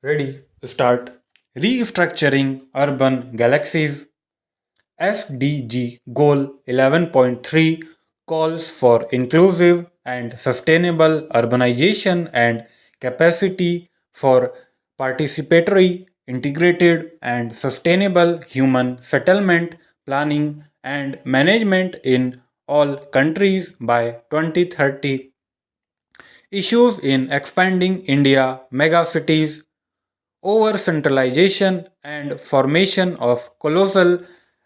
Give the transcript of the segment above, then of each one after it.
Ready? Start. Restructuring urban galaxies. SDG Goal 11.3 calls for inclusive and sustainable urbanization and capacity for participatory, integrated, and sustainable human settlement planning and management in all countries by 2030. Issues in expanding India megacities, over centralization and formation of colossal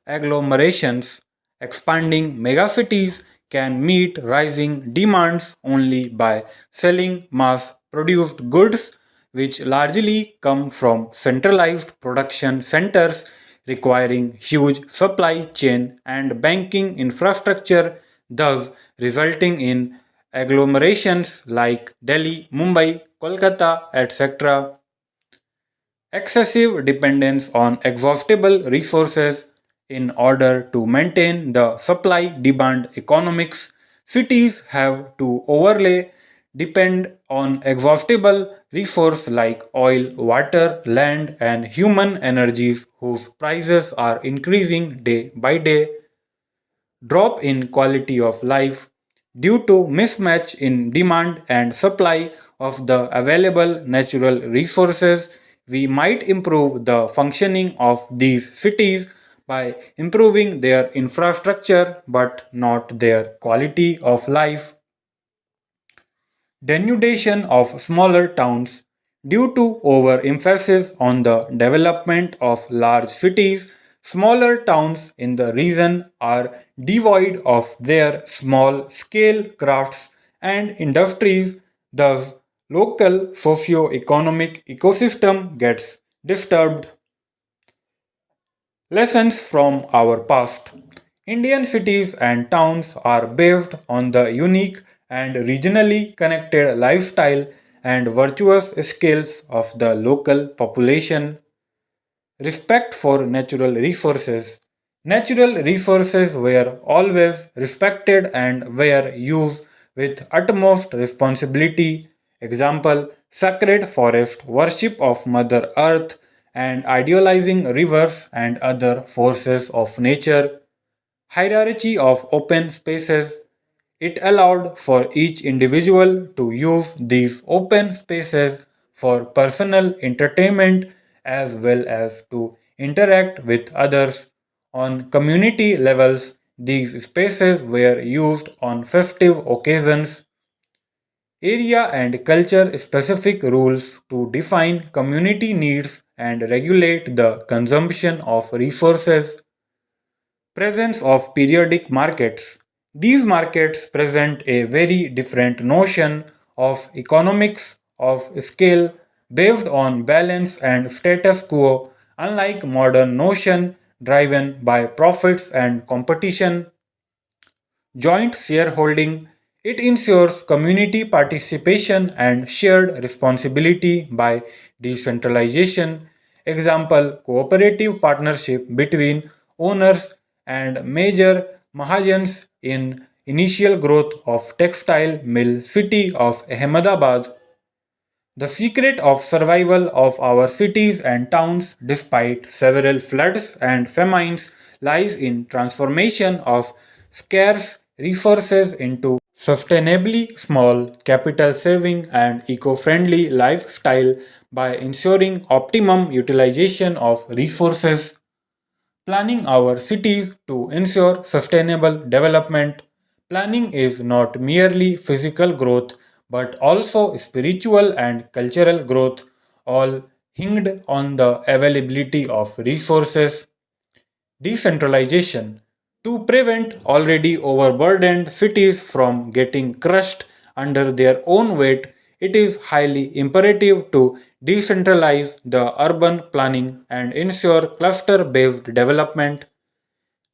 agglomerations. Expanding megacities can meet rising demands only by selling mass produced goods, which largely come from centralized production centers requiring huge supply chain and banking infrastructure, thus resulting in agglomerations like Delhi, Mumbai, Kolkata, etc. Excessive dependence on exhaustible resources. In order to maintain the supply demand economics, cities have to overlay depend on exhaustible resources like oil, water, land, and human energies whose prices are increasing day by day. Drop in quality of life due to mismatch in demand and supply of the available natural resources. We might improve the functioning of these cities by improving their infrastructure but not their quality of life. Denudation of smaller towns. Due to overemphasis on the development of large cities, smaller towns in the region are devoid of their small scale crafts and industries. Thus, local socio-economic ecosystem gets disturbed. Lessons from our past. Indian cities and towns are based on the unique and regionally connected lifestyle and virtuous skills of the local population. Respect for natural resources. Natural resources were always respected and were used with utmost responsibility. Example, sacred forest, worship of Mother Earth, and idealizing rivers and other forces of nature. Hierarchy of open spaces. It allowed for each individual to use these open spaces for personal entertainment as well as to interact with others. On community levels, these spaces were used on festive occasions. Area and culture specific rules to define community needs and regulate the consumption of resources. Presence of periodic markets. These markets present a very different notion of economics of scale based on balance and status quo, unlike modern notion driven by profits and competition. Joint shareholding. It ensures community participation and shared responsibility by decentralization. Example, cooperative partnership between owners and major Mahajans in initial growth of textile mill city of Ahmedabad. The secret of survival of our cities and towns despite several floods and famines lies in transformation of scarce resources into sustainably small capital saving and eco-friendly lifestyle by ensuring optimum utilization of resources. Planning our cities to ensure sustainable development. Planning is not merely physical growth but also spiritual and cultural growth, all hinged on the availability of resources. Decentralization. To prevent already overburdened cities from getting crushed under their own weight, it is highly imperative to decentralize the urban planning and ensure cluster based development.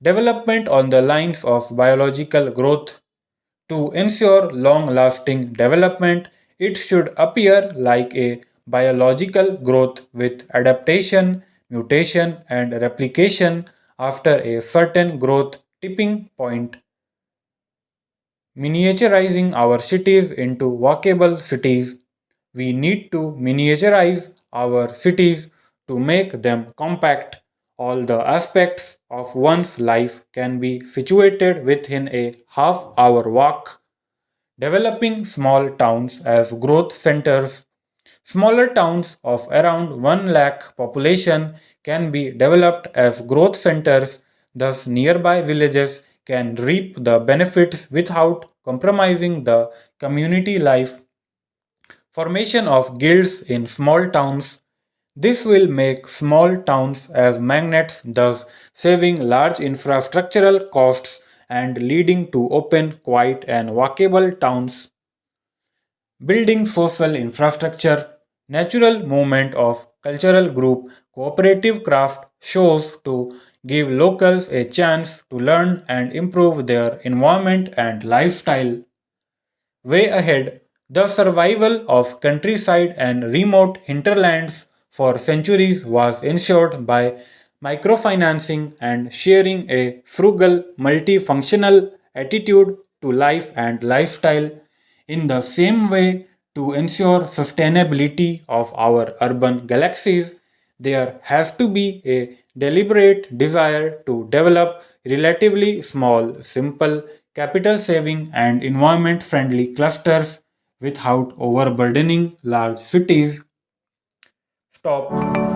Development on the lines of biological growth. To ensure long lasting development, it should appear like a biological growth with adaptation, mutation, and replication after a certain growth tipping point. Miniaturizing our cities into walkable cities. We need to miniaturize our cities to make them compact. All the aspects of one's life can be situated within a half-hour walk. Developing small towns as growth centers. Smaller towns of around 1 lakh population can be developed as growth centers, thus nearby villages can reap the benefits without compromising the community life. Formation of guilds in small towns. This will make small towns as magnets, thus saving large infrastructural costs and leading to open, quiet, and walkable towns. Building social infrastructure, natural movement of cultural group, cooperative craft shows to give locals a chance to learn and improve their environment and lifestyle. Way ahead, the survival of countryside and remote hinterlands for centuries was ensured by microfinancing and sharing a frugal, multifunctional attitude to life and lifestyle. In the same way, to ensure sustainability of our urban galaxies, there has to be a deliberate desire to develop relatively small, simple, capital saving, and environment friendly clusters without overburdening large cities. Stop.